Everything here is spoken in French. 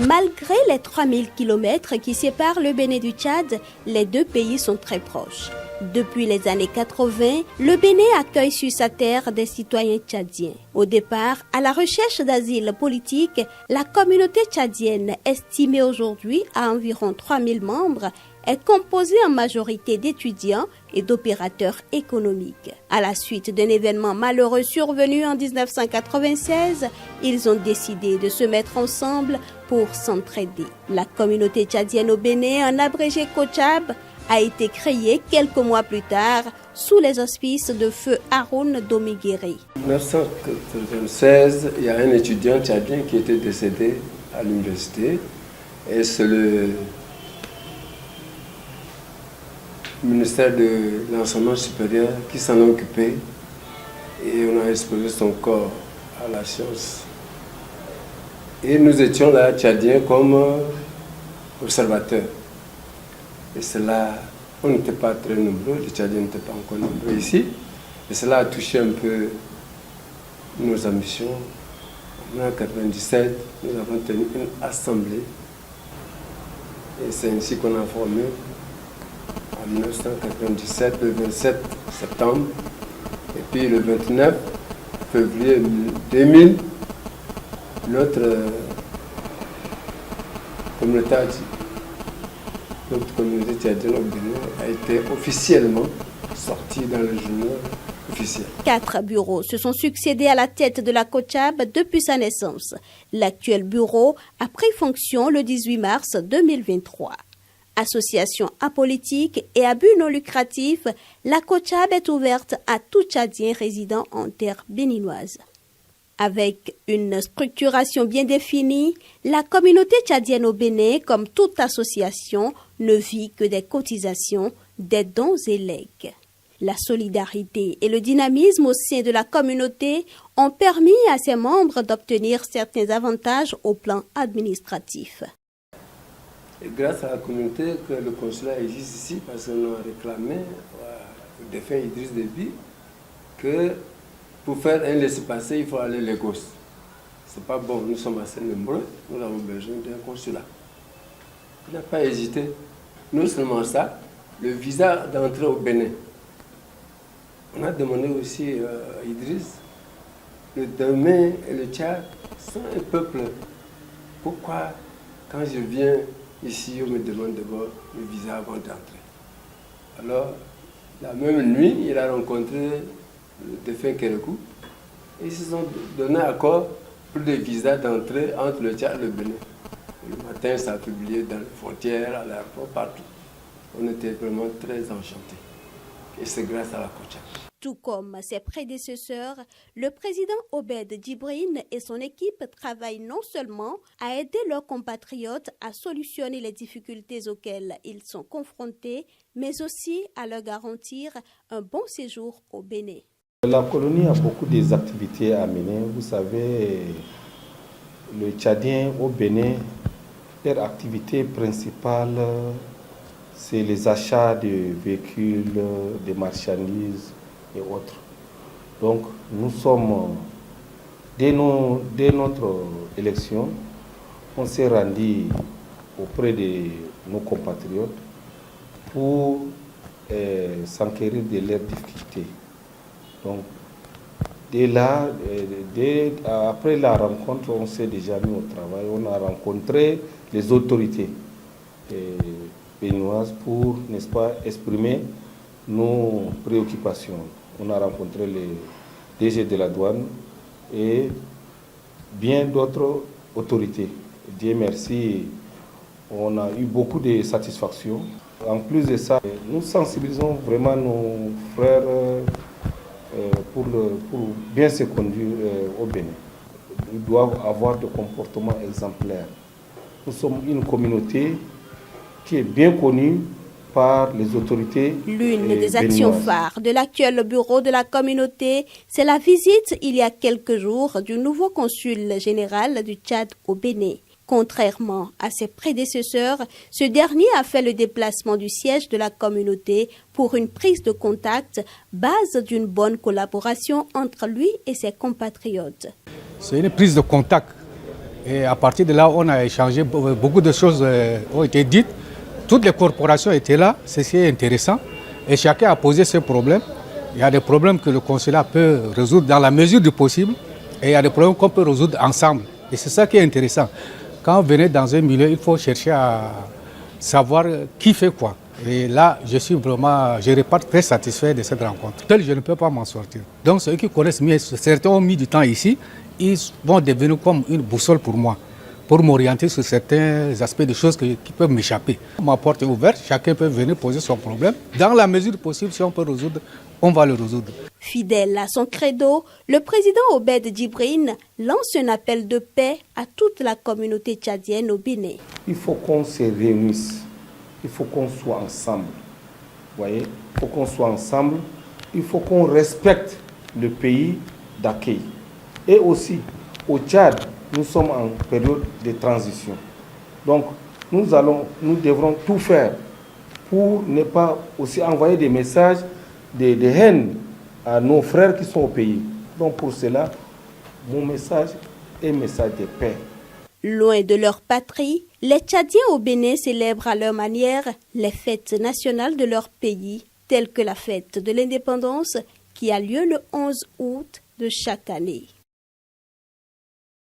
Malgré les 3000 km qui séparent le Bénin du Tchad, les deux pays sont très proches. Depuis les années 80, le Bénin accueille sur sa terre des citoyens tchadiens. Au départ, à la recherche d'asile politique, la communauté tchadienne, estimée aujourd'hui à environ 3000 membres, est composée en majorité d'étudiants et d'opérateurs économiques. À la suite d'un événement malheureux survenu en 1996, ils ont décidé de se mettre ensemble pour s'entraider. La communauté tchadienne au Bénin, en abrégé COCHAB, a été créée quelques mois plus tard sous les auspices de feu Haroun Domiguéré. En 1996, il y a un étudiant tchadien qui était décédé à l'université et c'est le ministère de l'enseignement supérieur qui s'en a occupé et on a exposé son corps à la science. Et nous étions là, tchadiens, comme observateurs. Et cela, on n'était pas très nombreux, les Tchadiens n'étaient pas encore nombreux ici. Et cela a touché un peu nos ambitions. En 1997, nous avons tenu une assemblée. Et c'est ainsi qu'on a formé, en 1997, le 27 septembre. Et puis le 29 février 2000, notre communauté tchadienne au Bénin a été officiellement sortie dans le journal officiel. 4 bureaux se sont succédés à la tête de la COCHAB depuis sa naissance. L'actuel bureau a pris fonction le 18 mars 2023. Association apolitique et à but non lucratif, la COCHAB est ouverte à tout Tchadien résidant en terre béninoise. Avec une structuration bien définie, la communauté tchadienne au Bénin, comme toute association, ne vit que des cotisations, des dons et legs. La solidarité et le dynamisme au sein de la communauté ont permis à ses membres d'obtenir certains avantages au plan administratif. Et grâce à la communauté que le consulat existe ici, parce qu'on a réclamé au défunt Idriss Déby que pour faire un laissez-passer, il faut aller à Lagos. C'est pas bon, nous sommes assez nombreux, nous avons besoin d'un consulat. Il n'a pas hésité. Non seulement ça, le visa d'entrée au Bénin. On a demandé aussi à Idriss, le Bénin et le Tchad sont un peuple. Pourquoi, quand je viens ici, on me demande d'abord le visa avant d'entrer? Alors, la même nuit, il a rencontré le défunt Kérékou, et ils se sont donné accord pour des visas d'entrée entre le Tchad et le Bénin. Le matin, ça a publié dans les frontières, à l'aéroport, partout. On était vraiment très enchantés. Et c'est grâce à la COCHAB. Tout comme ses prédécesseurs, le président Obed Djibrine et son équipe travaillent non seulement à aider leurs compatriotes à solutionner les difficultés auxquelles ils sont confrontés, mais aussi à leur garantir un bon séjour au Bénin. La colonie a beaucoup d'activités à mener. Vous savez, le Tchadien au Bénin, leur activité principale, c'est les achats de véhicules, de marchandises et autres. Donc, nous sommes, dès notre élection, on s'est rendu auprès de nos compatriotes pour s'enquérir de leurs difficultés. Donc, après la rencontre, on s'est déjà mis au travail. On a rencontré les autorités béninoises pour, n'est-ce pas, exprimer nos préoccupations. On a rencontré les DG de la douane et bien d'autres autorités. Dieu merci, on a eu beaucoup de satisfaction. En plus de ça, nous sensibilisons vraiment nos frères pour bien se conduire au Bénin. Ils doivent avoir des comportements exemplaires. Nous sommes une communauté qui est bien connue par les autorités. L'une des actions phares de l'actuel bureau de la communauté, c'est la visite il y a quelques jours du nouveau consul général du Tchad au Bénin. Contrairement à ses prédécesseurs, ce dernier a fait le déplacement du siège de la communauté pour une prise de contact, base d'une bonne collaboration entre lui et ses compatriotes. C'est une prise de contact Et à partir de là, on a échangé, beaucoup de choses ont été dites. Toutes les corporations étaient là, c'est ce qui est intéressant. Et chacun a posé ses problèmes. Il y a des problèmes que le consulat peut résoudre dans la mesure du possible. Et il y a des problèmes qu'on peut résoudre ensemble. Et c'est ça qui est intéressant. Quand vous venez dans un milieu, il faut chercher à savoir qui fait quoi. Et là, je repars très satisfait de cette rencontre. Tel, je ne peux pas m'en sortir. Donc ceux qui connaissent mieux, certains ont mis du temps ici, ils vont devenir comme une boussole pour moi, pour m'orienter sur certains aspects de choses qui peuvent m'échapper. Ma porte est ouverte, chacun peut venir poser son problème. Dans la mesure possible, si on peut résoudre, on va le résoudre. Fidèle à son credo, le président Obed Djibrine lance un appel de paix à toute la communauté tchadienne au Bénin. Il faut qu'on se réunisse, il faut qu'on soit ensemble. Vous voyez, il faut qu'on soit ensemble, il faut qu'on respecte le pays d'accueil. Et aussi, au Tchad, nous sommes en période de transition. Donc, nous devrons tout faire pour ne pas aussi envoyer des messages de haine à nos frères qui sont au pays. Donc, pour cela, mon message est un message de paix. Loin de leur patrie, les Tchadiens au Bénin célèbrent à leur manière les fêtes nationales de leur pays, telles que la fête de l'indépendance qui a lieu le 11 août de chaque année.